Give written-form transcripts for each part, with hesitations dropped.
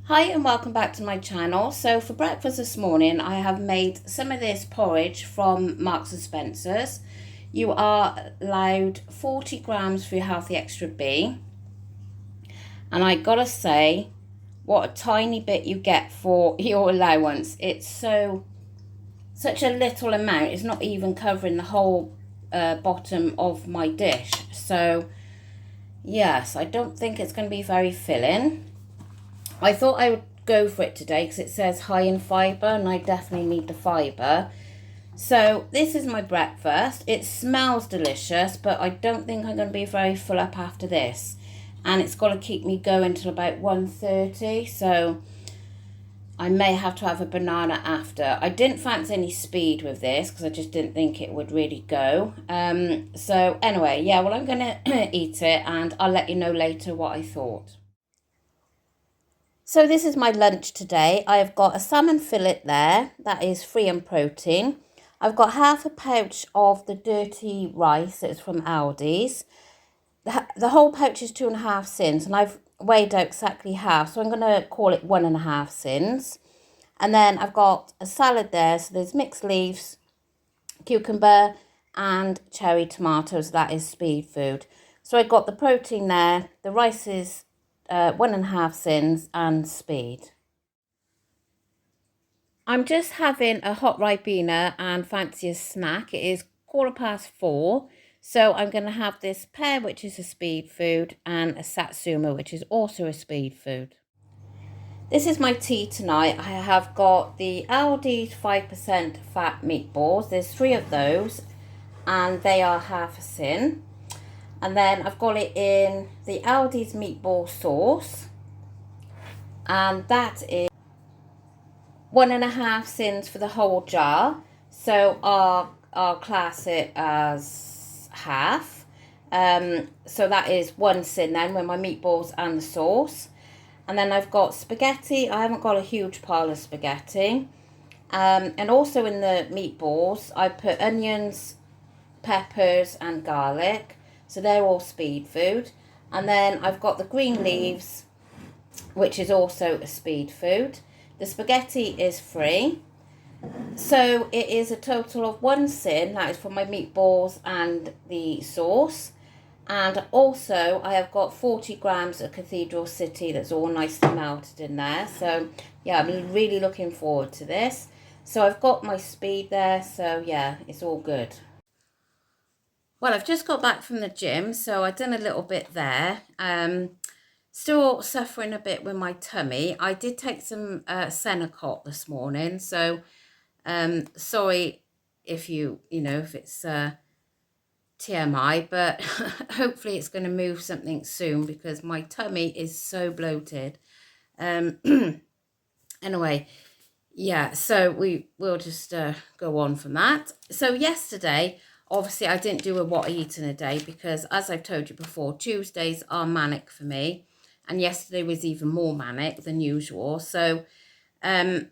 Hi and welcome back to my channel. So for breakfast this morning I have made some of this porridge from Marks and Spencer's. You are allowed 40 grams for your Healthy Extra B, and I gotta say what a tiny bit you get for your allowance. It's such a little amount. It's not even covering the whole bottom of my dish. So yes, I don't think it's going to be very filling. I thought I would go for it today because it says high in fibre and I definitely need the fibre. So this is my breakfast. It smells delicious, but I don't think I'm going to be very full up after this. And it's got to keep me going till about 1:30, so I may have to have a banana after. I didn't fancy any speed with this because I just didn't think it would really go. So anyway, yeah, well, I'm going to eat it and I'll let you know later what I thought. So this is my lunch today. I have got a salmon fillet there. That is free in protein. I've got half a pouch of the dirty rice. It's from Aldi's. The whole pouch is 2.5 sins, and I've weighed out exactly half. So I'm going to call it 1.5 sins. And then I've got a salad there. So there's mixed leaves, cucumber and cherry tomatoes. That is speed food. So I got the protein there. The rice is 1.5 sins and speed. I'm just having a hot Ribena and fancy a snack. It is 4:15. So I'm going to have this pear, which is a speed food, and a satsuma, which is also a speed food. This is my tea tonight. I have got the Aldi's 5% fat meatballs. There's 3 of those and they are half a sin. And then I've got it in the Aldi's meatball sauce, and that is 1.5 sins for the whole jar. So I'll class it as half. So that is 1 sin then with my meatballs and the sauce. And then I've got spaghetti. I haven't got a huge pile of spaghetti. And also in the meatballs, I put onions, peppers and garlic. So they're all speed food. And then I've got the green leaves, which is also a speed food. The spaghetti is free. So it is a total of 1 sin. That is for my meatballs and the sauce. And also I have got 40 grams of Cathedral City that's all nicely melted in there. So yeah, I'm really looking forward to this. So I've got my speed there. So yeah, it's all good. Well, I've just got back from the gym, so I've done a little bit there. Still suffering a bit with my tummy. I did take some Senokot this morning, so sorry if if it's TMI, but hopefully it's going to move something soon because my tummy is so bloated. Anyway, yeah, so we'll just go on from that. So yesterday, obviously I didn't do a what I eat in a day because, as I've told you before, Tuesdays are manic for me, and yesterday was even more manic than usual. So and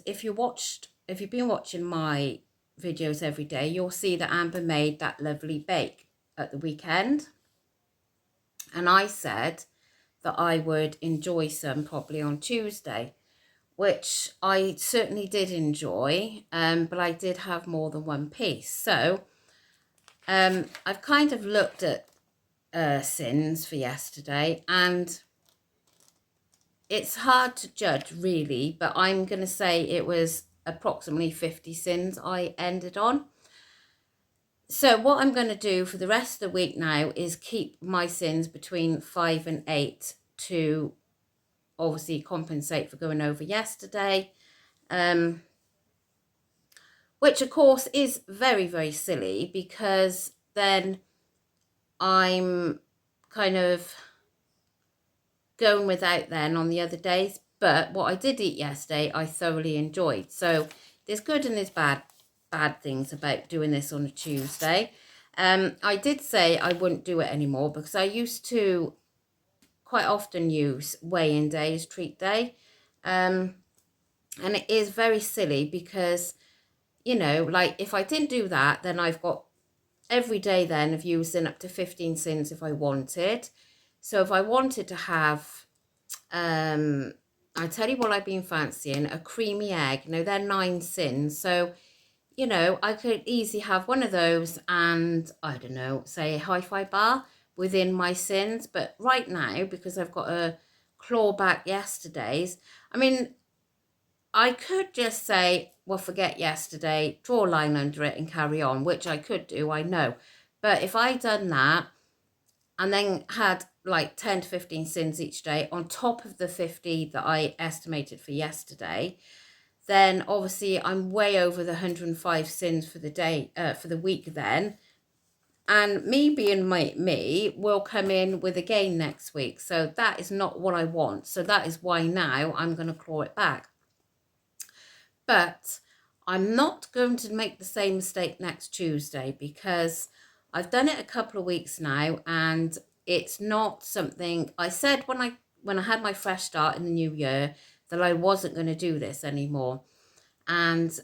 if you've been watching my videos every day, you'll see that Amber made that lovely bake at the weekend, and I said that I would enjoy some probably on Tuesday, which I certainly did enjoy, but I did have more than one piece. So I've kind of looked at sins for yesterday, and it's hard to judge really, but I'm going to say it was approximately 50 sins I ended on. So what I'm going to do for the rest of the week now is keep my sins between 5 and 8 to obviously compensate for going over yesterday. Which of course is very, very silly because then I'm kind of going without then on the other days. But what I did eat yesterday, I thoroughly enjoyed. So there's good and there's bad things about doing this on a Tuesday. I did say I wouldn't do it anymore because I used to quite often use weigh-in day as treat day. And it is very silly because, like if I didn't do that, then I've got every day then of using up to 15 sins if I wanted. So if I wanted to have I tell you what I've been fancying, a creamy egg. They're 9 sins. So, I could easily have one of those and, I don't know, say a hi-fi bar within my sins. But right now, because I've got to claw back yesterday's, I mean, I could just say, well, forget yesterday, draw a line under it and carry on, which I could do, I know. But if I done that and then had like 10 to 15 sins each day on top of the 50 that I estimated for yesterday, then obviously I'm way over the 105 sins for the day, for the week then. And me being me will come in with a gain next week. So that is not what I want. So that is why now I'm going to claw it back. But I'm not going to make the same mistake next Tuesday, because I've done it a couple of weeks now and it's not something I said when I had my fresh start in the new year that I wasn't going to do this anymore. And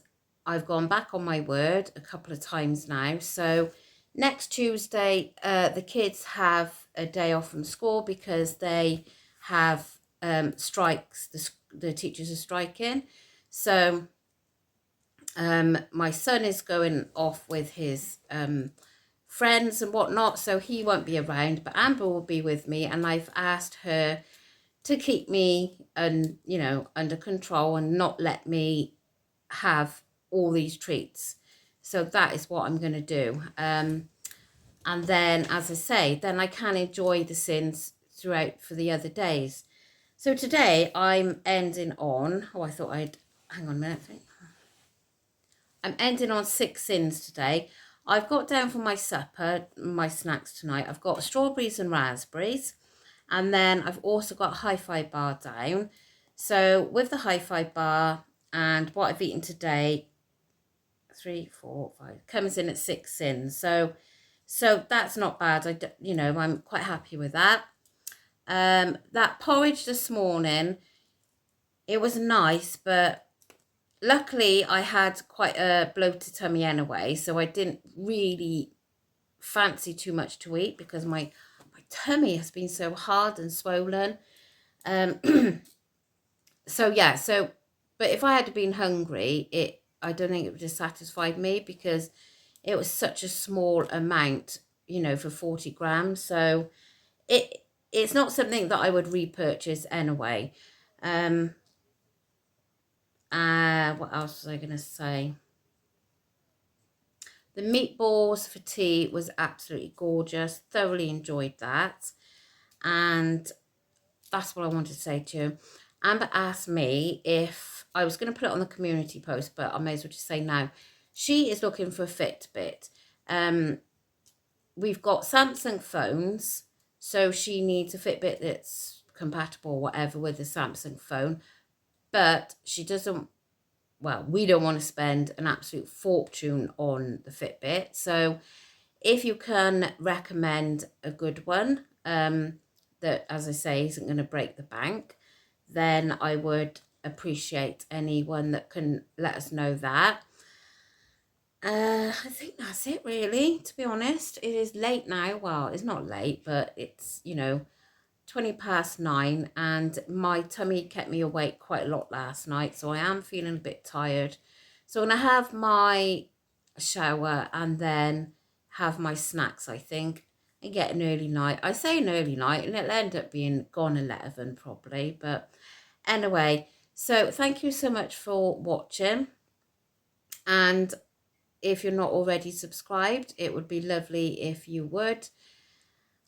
I've gone back on my word a couple of times now. So next Tuesday, the kids have a day off from school because they have strikes. The teachers are striking. So my son is going off with his friends and whatnot, so he won't be around, but Amber will be with me, and I've asked her to keep me under control and not let me have all these treats. So that is what I'm going to do. And then, as I say, then I can enjoy the sins throughout for the other days. So today I'm ending on, hang on a minute, I'm ending on 6 sins today. I've got down for my supper, my snacks tonight, I've got strawberries and raspberries. And then I've also got a hi-fi bar down. So with the hi-fi bar and what I've eaten today, 3, 4, 5, comes in at 6 sins. So that's not bad. I'm quite happy with that. That porridge this morning, it was nice, but luckily I had quite a bloated tummy anyway, so I didn't really fancy too much to eat because my tummy has been so hard and swollen. But if I had been hungry, I don't think it would have satisfied me because it was such a small amount, for 40 grams. So it's not something that I would repurchase anyway. What else was I going to say? The meatballs for tea was absolutely gorgeous. Thoroughly enjoyed that. And that's what I wanted to say to you. Amber asked me if I was going to put it on the community post, but I may as well just say now. She is looking for a Fitbit. We've got Samsung phones, so she needs a Fitbit that's compatible or whatever with the Samsung phone. But she doesn't, we don't want to spend an absolute fortune on the Fitbit. So if you can recommend a good one, that, as I say, isn't going to break the bank, then I would appreciate anyone that can let us know that. I think that's it, really, to be honest. It is late now. Well, it's not late, but it's, 20 past 9, and my tummy kept me awake quite a lot last night, so I am feeling a bit tired. So I'm going to have my shower and then have my snacks, I think, and get an early night. I say an early night, and it'll end up being gone 11 probably, but anyway. So thank you so much for watching, and if you're not already subscribed, it would be lovely if you would.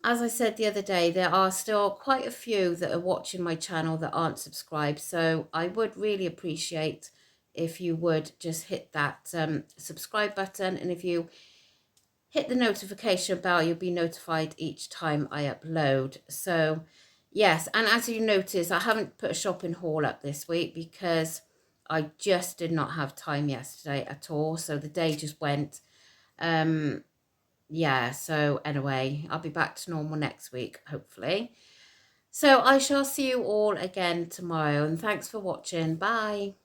As I said the other day, there are still quite a few that are watching my channel that aren't subscribed, so I would really appreciate if you would just hit that subscribe button, and if you hit the notification bell, you'll be notified each time I upload. So yes, and as you notice, I haven't put a shopping haul up this week because I just did not have time yesterday at all, so the day just went. Yeah, so anyway, I'll be back to normal next week, hopefully. So I shall see you all again tomorrow, and thanks for watching. Bye.